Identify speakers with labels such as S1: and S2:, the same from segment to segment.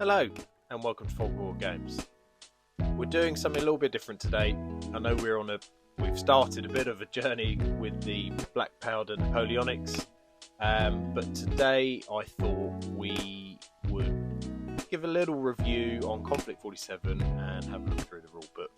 S1: Hello and welcome to Warlord Games. We're doing something a little bit different today. I know we've started a bit of a journey with the Black Powder Napoleonics, but today I thought we would give a little review on Konflikt ‘47 and have a look through the rule book.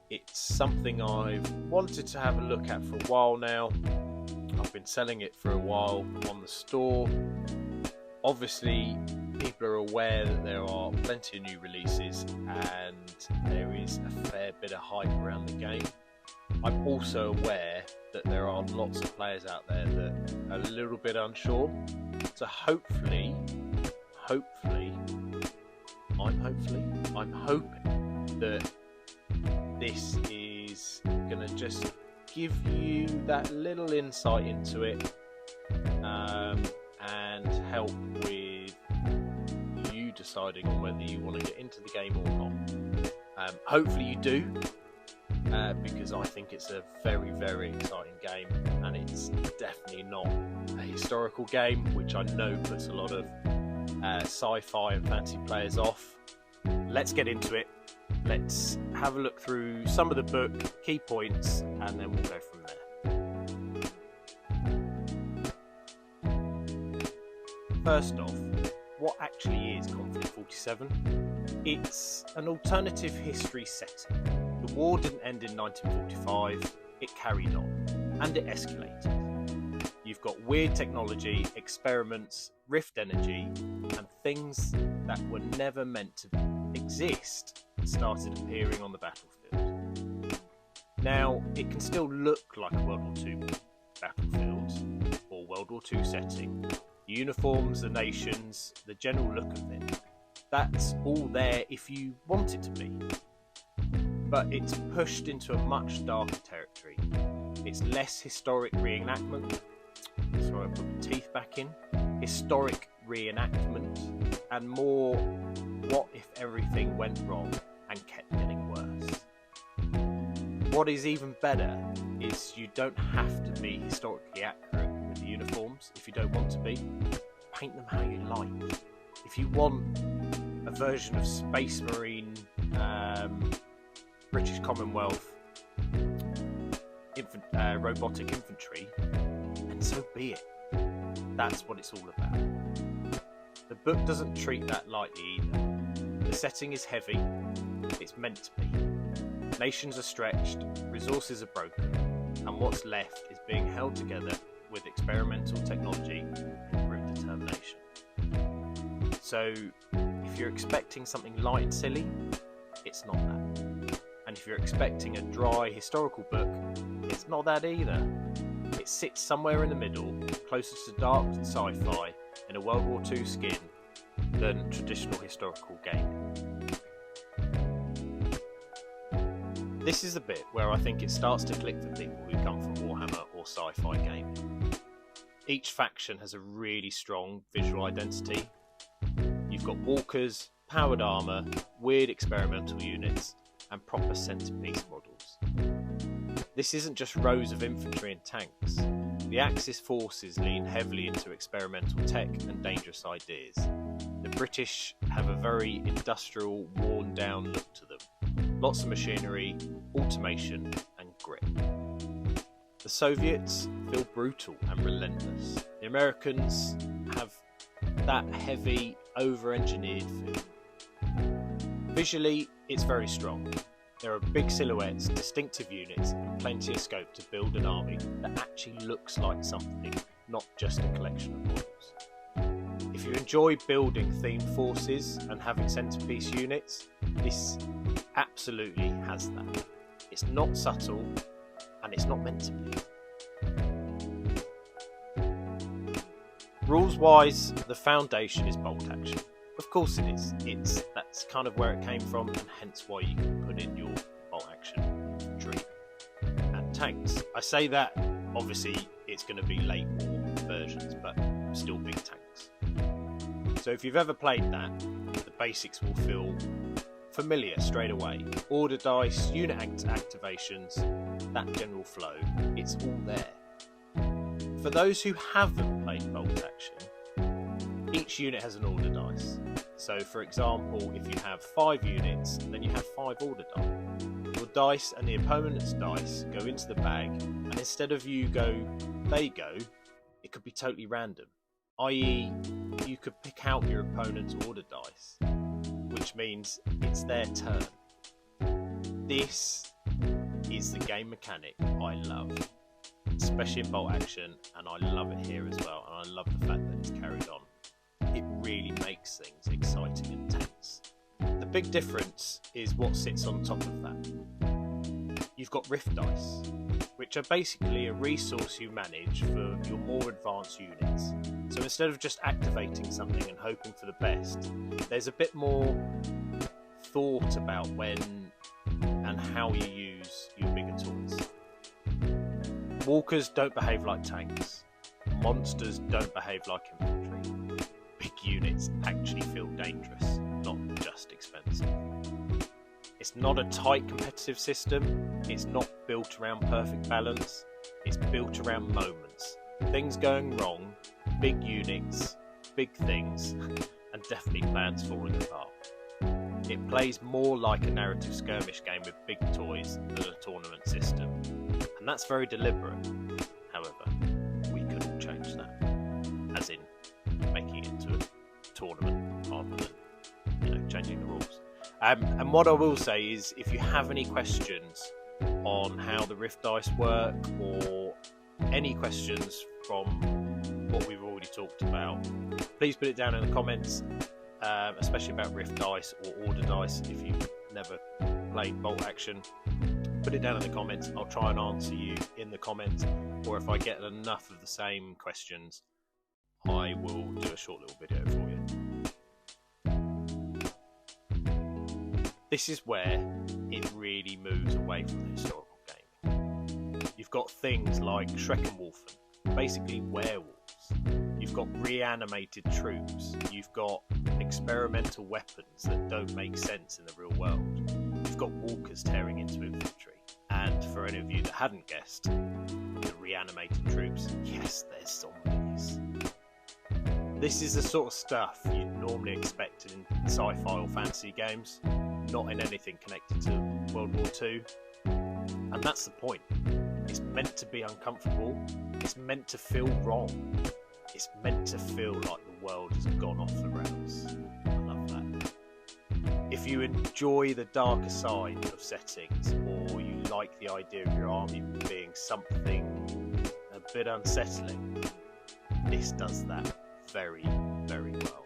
S1: It's something I've wanted to have a look at for a while now. I've been selling it for a while on the store. Obviously, people are aware that there are plenty of new releases and there is a fair bit of hype around the game. I'm also aware that there are lots of players out there that are a little bit unsure. So hopefully, I'm hoping that this is going to just give you that little insight into it and help with you deciding on whether you want to get into the game or not. Hopefully you do, because I think it's a very, very exciting game, and it's definitely not a historical game, which I know puts a lot of sci-fi and fantasy players off. Let's get into it. Let's have a look through some of the book, key points, and then we'll go from there. First off, what actually is Konflikt ‘47? It's an alternative history setting. The war didn't end in 1945, it carried on, and it escalated. You've got weird technology, experiments, rift energy, and things that were never meant to exist started appearing on the battlefield. Now, it can still look like a World War II battlefield or World War II setting. The uniforms, the nations, the general look of it, that's all there if you want it to be. But it's pushed into a much darker territory. It's less historic reenactment. Sorry, I put the teeth back in. Historic reenactment, and more what if everything went wrong and kept getting worse. What is even better is you don't have to be historically accurate with the uniforms if you don't want to be. Paint them how you like. If you want a version of Space Marine, British Commonwealth robotic infantry, and so be it. That's what it's all about. The book doesn't treat that lightly either. The setting is heavy. It's meant to be. Nations are stretched, resources are broken, and what's left is being held together with experimental technology and grim determination. So, if you're expecting something light and silly, it's not that. And if you're expecting a dry historical book, it's not that either. It sits somewhere in the middle, closer to dark sci-fi in a World War II skin than traditional historical gaming. This is the bit where I think it starts to click for people who come from Warhammer or sci-fi gaming. Each faction has a really strong visual identity. You've got walkers, powered armour, weird experimental units, and proper centrepiece models. This isn't just rows of infantry and tanks. The Axis forces lean heavily into experimental tech and dangerous ideas. The British have a very industrial, worn-down look to them. Lots of machinery, automation, and grit. The Soviets feel brutal and relentless. The Americans have that heavy, over-engineered feel. Visually, it's very strong. There are big silhouettes, distinctive units, and plenty of scope to build an army that actually looks like something, not just a collection of models. If you enjoy building themed forces and having centrepiece units, this absolutely has that. It's not subtle, and it's not meant to be. Rules-wise, the foundation is bolt action. Of course it is. That's kind of where it came from, and hence why you can put in your bolt action infantry and tanks. I say that, obviously it's going to be late war versions, but still big tanks. So if you've ever played that, the basics will feel familiar straight away. Order dice, unit activations, that general flow, it's all there. For those who haven't played bolt action, each unit has an order dice. So for example, if you have 5 units, then you have 5 order die. Your dice and the opponent's dice go into the bag, and instead of you go, they go, it could be totally random. I.e., you could pick out your opponent's order dice, which means it's their turn. This is the game mechanic I love, especially in bolt action, and I love it here as well, and I love the fact that it's carried on. It really makes things exciting and tense. The big difference is what sits on top of that. You've got rift dice, which are basically a resource you manage for your more advanced units. So instead of just activating something and hoping for the best, there's a bit more thought about when and how you use your bigger toys. Walkers don't behave like tanks. Monsters don't behave like infantry. Big units actually feel dangerous, not just expensive. It's not a tight competitive system. It's not built around perfect balance. It's built around moments. Things going wrong, big units, big things, and definitely plans falling apart. It plays more like a narrative skirmish game with big toys than a tournament system. And that's very deliberate. However, we could all change that. As in, making it into a tournament rather than, changing the rules. And what I will say is, if you have any questions on how the Rift dice work, or any questions from what we've already talked about, please put it down in the comments, especially about Rift dice or Order dice. If you've never played bolt action, put it down in the comments. I'll try and answer you in the comments, or if I get enough of the same questions, I will do a short little video for you. This is where it really moves away from the historical game. You've got things like Schreckenwolfen, basically werewolves. You've got reanimated troops. You've got experimental weapons that don't make sense in the real world. You've got walkers tearing into infantry. And for any of you that hadn't guessed, the reanimated troops, yes, they're zombies. This is the sort of stuff you'd normally expect in sci-fi or fantasy games, not in anything connected to World War II. And that's the point. It's meant to be uncomfortable. It's meant to feel wrong. It's meant to feel like the world has gone off the rails. I love that. If you enjoy the darker side of settings, or you like the idea of your army being something a bit unsettling, this does that very, very well.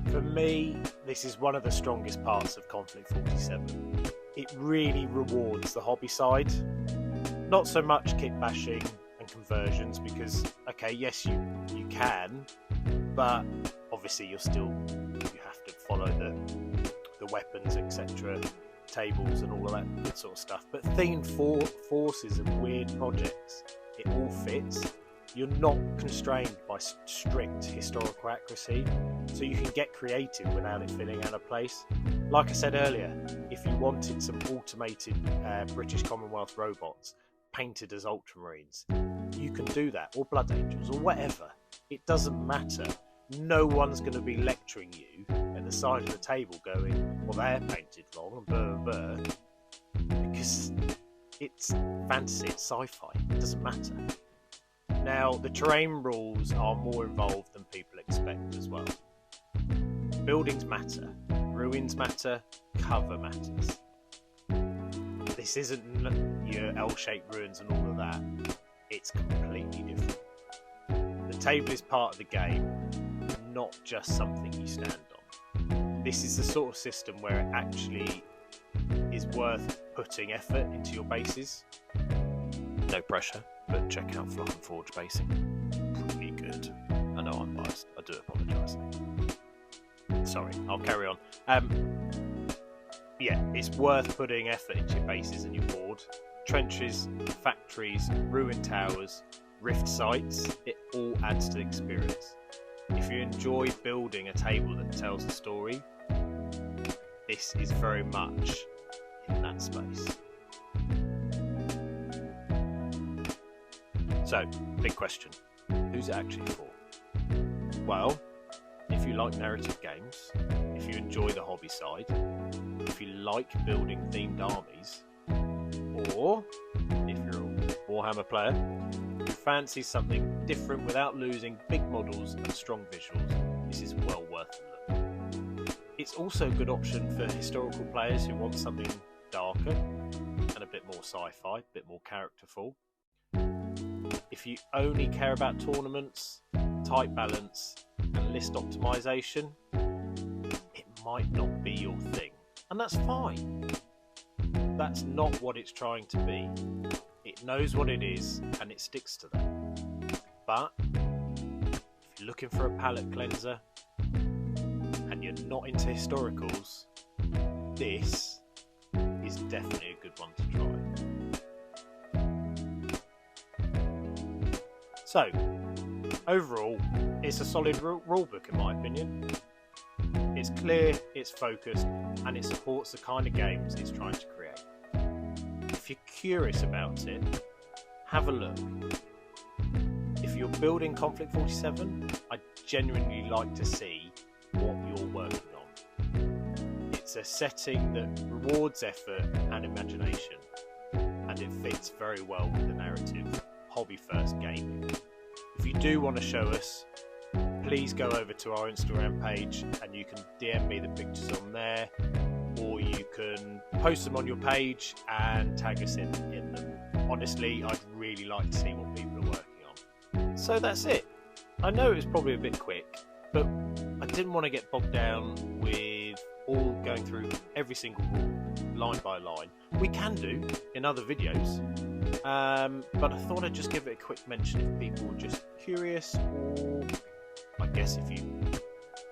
S1: For me, this is one of the strongest parts of Konflikt ‘47. It really rewards the hobby side. Not so much kit bashing and conversions, because, okay, yes, you can, but obviously you have to follow the weapons, etc., tables and all of that good sort of stuff. But themed forces and weird projects, it all fits. You're not constrained by strict historical accuracy, so you can get creative without it feeling out of place. Like I said earlier, if you wanted some automated British Commonwealth robots painted as Ultramarines, you can do that, or Blood Angels, or whatever. It doesn't matter. No one's going to be lecturing you at the side of the table going, well, they're painted wrong, and blah, blah, because it's fantasy, it's sci-fi, it doesn't matter. Now, the terrain rules are more involved than people expect as well. Buildings matter, ruins matter, cover matters. This isn't your L-shaped ruins and all of that. It's completely different. The table is part of the game, not just something you stand on. This is the sort of system where it actually is worth putting effort into your bases. No pressure, but check out Flock and Forge basing. Pretty good. I know I'm biased, I do apologise. Sorry, I'll carry on. Yeah, it's worth putting effort into your bases and your board. Trenches, factories, ruined towers, rift sites, it all adds to the experience. If you enjoy building a table that tells a story, this is very much in that space. So, big question. Who's it actually for? Well, if you like narrative games, if you enjoy the hobby side, if you like building themed armies, or if you're a Warhammer player who fancies something different without losing big models and strong visuals, this is well worth a look. It's also a good option for historical players who want something darker and a bit more sci-fi, a bit more characterful. If you only care about tournaments, tight balance and list optimization, it might not be your thing, and that's fine. That's not what it's trying to be. It knows what it is and it sticks to that. But if you're looking for a palate cleanser and you're not into historicals, this is definitely a good one to try. So, overall, it's a solid rulebook in my opinion. It's clear, it's focused, and it supports the kind of games it's trying to create. If you're curious about it, have a look. If you're building Konflikt ‘47, I'd genuinely like to see what you're working on. It's a setting that rewards effort and imagination, and it fits very well with the narrative hobby-first gaming. If you do want to show us, please go over to our Instagram page and you can DM me the pictures on there, or you can post them on your page and tag us in them. Honestly, I'd really like to see what people are working on. So that's it. I know it was probably a bit quick, but I didn't want to get bogged down with all going through every single rule line by line. We can do in other videos, but I thought I'd just give it a quick mention if people were just curious, or I guess if you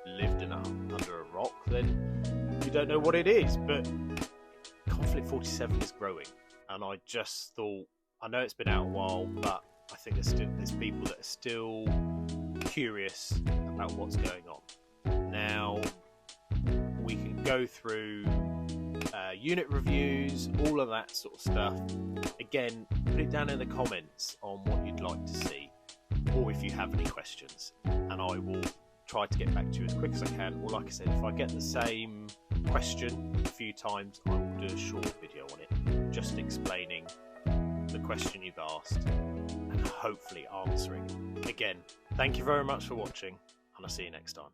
S1: lived under a rock, then you don't know what it is. But Konflikt ‘47 is growing, and I just thought, I know it's been out a while, but I think there's people that are still curious about what's going on. Now, we can go through unit reviews, all of that sort of stuff. Again, put it down in the comments on what you'd like to see, or if you have any questions, and I will try to get back to you as quick as I can. Or like I said, if I get the same question a few times, I will do a short video on it, just explaining the question you've asked and hopefully answering it. Again, thank you very much for watching, and I'll see you next time.